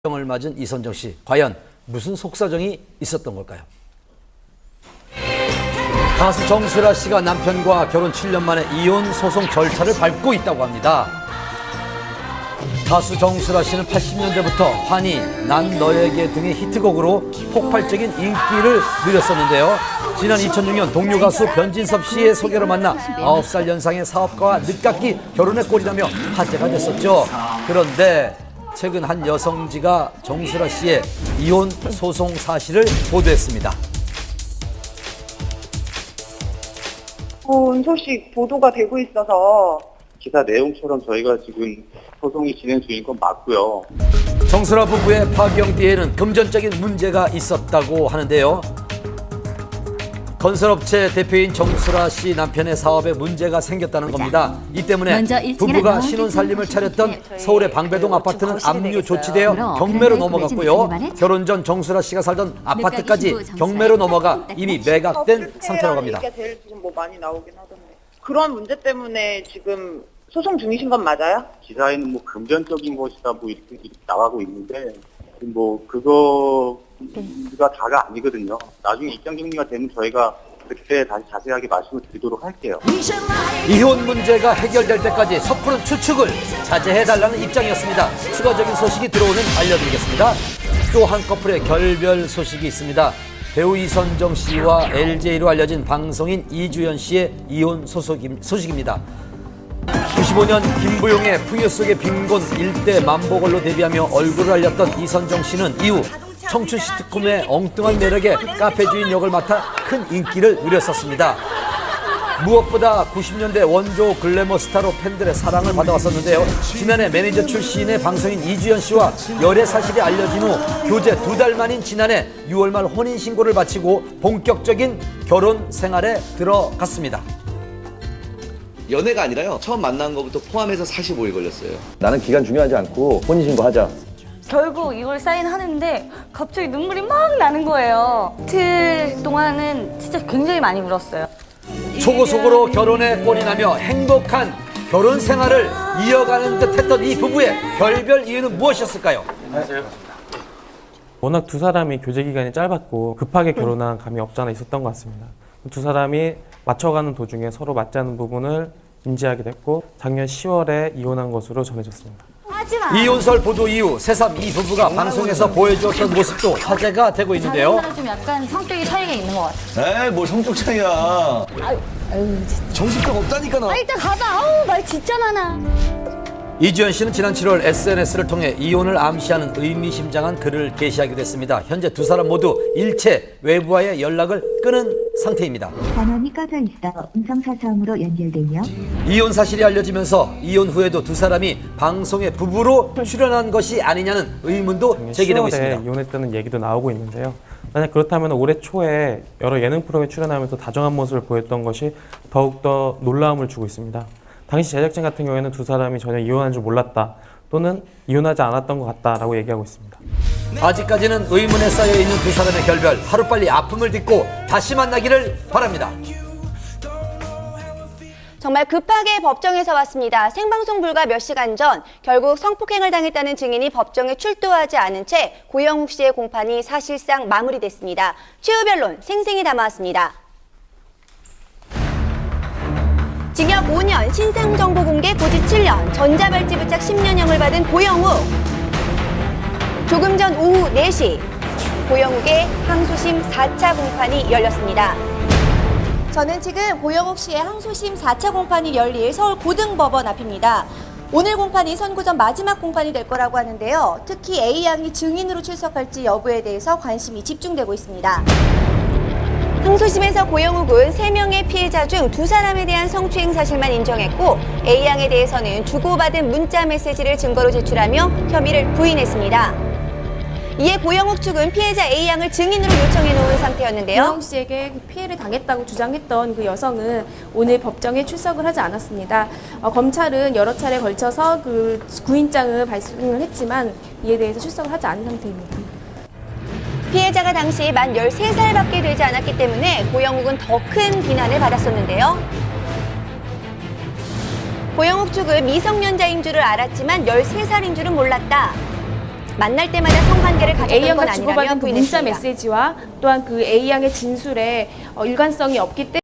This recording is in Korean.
을 맞은 이선정 씨, 과연 무슨 속사정이 있었던 걸까요? 가수 정수라 씨가 남편과 결혼 7년 만에 이혼 소송 절차를 밟고 있다고 합니다. 가수 정수라 씨는 80년대부터 환희, 난 너에게 등의 히트곡으로 폭발적인 인기를 누렸었는데요. 지난 2006년 동료 가수 변진섭 씨의 소개로 만나 9살 연상의 사업가와 늦깎이 결혼에 꼴이라며 화제가 됐었죠. 그런데 최근 한 여성지가 정수라 씨의 이혼 소송 사실을 보도했습니다. 이혼 소식 보도가 되고 있어서 기사 내용처럼 저희가 지금 소송이 진행 중인 건 맞고요. 정수라 부부의 파경 뒤에는 금전적인 문제가 있었다고 하는데요. 건설업체 대표인 정수라 씨 남편의 사업에 문제가 생겼다는 겁니다. 이 때문에 부부가 신혼살림을 차렸던 서울의 방배동 아파트는 압류 조치되어 경매로 넘어갔고요. 결혼 전 정수라 씨가 살던 아파트까지 경매로 넘어가 이미 매각된 상태라고 합니다. 얘기가 제일 지금 많이 나오긴 하던데. 그런 문제 때문에 지금 소송 중이신 건 맞아요? 기사에는 금전적인 것이다 이렇게 나가고 있는데 그거가 다가 아니거든요. 나중에 입장 정리가 되면 저희가 그때 다시 자세하게 말씀을 드리도록 할게요. 이혼 문제가 해결될 때까지 섣부른 추측을 자제해달라는 입장이었습니다. 추가적인 소식이 들어오면 알려드리겠습니다. 또 한 커플의 결별 소식이 있습니다. 배우 이선정 씨와 LJ로 알려진 방송인 이주연 씨의 이혼 소식입니다. 95년 김부용의 풍요 속의 빈곤 일대 만보걸로 데뷔하며 얼굴을 알렸던 이선정 씨는 이후 청춘 시트콤의 엉뚱한 매력에 카페 주인 역을 맡아 큰 인기를 누렸었습니다. 무엇보다 90년대 원조 글래머 스타로 팬들의 사랑을 받아왔었는데요. 지난해 매니저 출신의 방송인 이주연 씨와 열애 사실이 알려진 후 교제 2달 만인 지난해 6월 말 혼인신고를 마치고 본격적인 결혼 생활에 들어갔습니다. 연애가 아니라요. 처음 만난 것부터 포함해서 45일 걸렸어요. 나는 기간 중요하지 않고 혼인신고하자. 결국 이걸 사인하는데 갑자기 눈물이 막 나는 거예요. 이틀 동안은 진짜 굉장히 많이 울었어요. 초고속으로 결혼에 꼴이 나며 행복한 결혼 생활을 이어가는 듯했던 이 부부의 결별 이유는 무엇이었을까요? 워낙 두 사람이 교제 기간이 짧았고 급하게 결혼한 감이 없지 않아 있었던 것 같습니다. 두 사람이 맞춰가는 도중에 서로 맞지 않는 부분을 인지하게 됐고 작년 10월에 이혼한 것으로 전해졌습니다. 이혼설 보도 이후 새삼 이 부부가 방송에서 보여주었던 모습도 화제가 되고 있는데요. 좀 약간 성격이 차이가 있는 것 같아요. 에이, 뭘 성격 차이야. 정신병 없다니까, 너. 일단 가봐. 아우 말 진짜 많아. 이주연 씨는 지난 7월 SNS를 통해 이혼을 암시하는 의미심장한 글을 게시하기도 했습니다. 현재 두 사람 모두 일체 외부와의 연락을 끊은 상태입니다. 전원이 꺼져 있어 음성사서음으로 연결되며 이혼 사실이 알려지면서 이혼 후에도 두 사람이 방송에 부부로 출연한 것이 아니냐는 의문도 제기되고 있습니다. 이혼했다는 얘기도 나오고 있는데요. 만약 그렇다면 올해 초에 여러 예능 프로그램에 출연하면서 다정한 모습을 보였던 것이 더욱더 놀라움을 주고 있습니다. 당시 제작진 같은 경우에는 두 사람이 전혀 이혼한 줄 몰랐다 또는 이혼하지 않았던 것 같다라고 얘기하고 있습니다. 아직까지는 의문에 쌓여있는 두 사람의 결별, 하루빨리 아픔을 딛고 다시 만나기를 바랍니다. 정말 급하게 법정에서 왔습니다. 생방송 불과 몇 시간 전 결국 성폭행을 당했다는 증인이 법정에 출두하지 않은 채 고영욱 씨의 공판이 사실상 마무리됐습니다. 최후 변론 생생히 담아왔습니다. 징역 5년, 신상정보 공개 고지 7년, 전자발찌 부착 10년형을 받은 고영욱. 조금 전 오후 4시, 고영욱의 항소심 4차 공판이 열렸습니다. 저는 지금 고영욱 씨의 항소심 4차 공판이 열릴 서울 고등법원 앞입니다. 오늘 공판이 선고전 마지막 공판이 될 거라고 하는데요. 특히 A양이 증인으로 출석할지 여부에 대해서 관심이 집중되고 있습니다. 항소심에서 고영욱은 3명의 피해자 중 2사람에 대한 성추행 사실만 인정했고 A양에 대해서는 주고받은 문자 메시지를 증거로 제출하며 혐의를 부인했습니다. 이에 고영욱 측은 피해자 A양을 증인으로 요청해 놓은 상태였는데요. 고영욱 씨에게 피해를 당했다고 주장했던 그 여성은 오늘 법정에 출석을 하지 않았습니다. 검찰은 여러 차례 걸쳐서 그 구인장을 발송을 했지만 이에 대해서 출석을 하지 않은 상태입니다. 피해자가 당시 만 13살밖에 되지 않았기 때문에 고영욱은 더 큰 비난을 받았었는데요. 고영욱 측은 미성년자인 줄을 알았지만 13살인 줄은 몰랐다. 만날 때마다 성관계를 가졌던 건 A양과 아니라며 주고받은 그 문자 부인했습니다. 메시지와 또한 그 A양의 진술에 일관성이 없기 때문에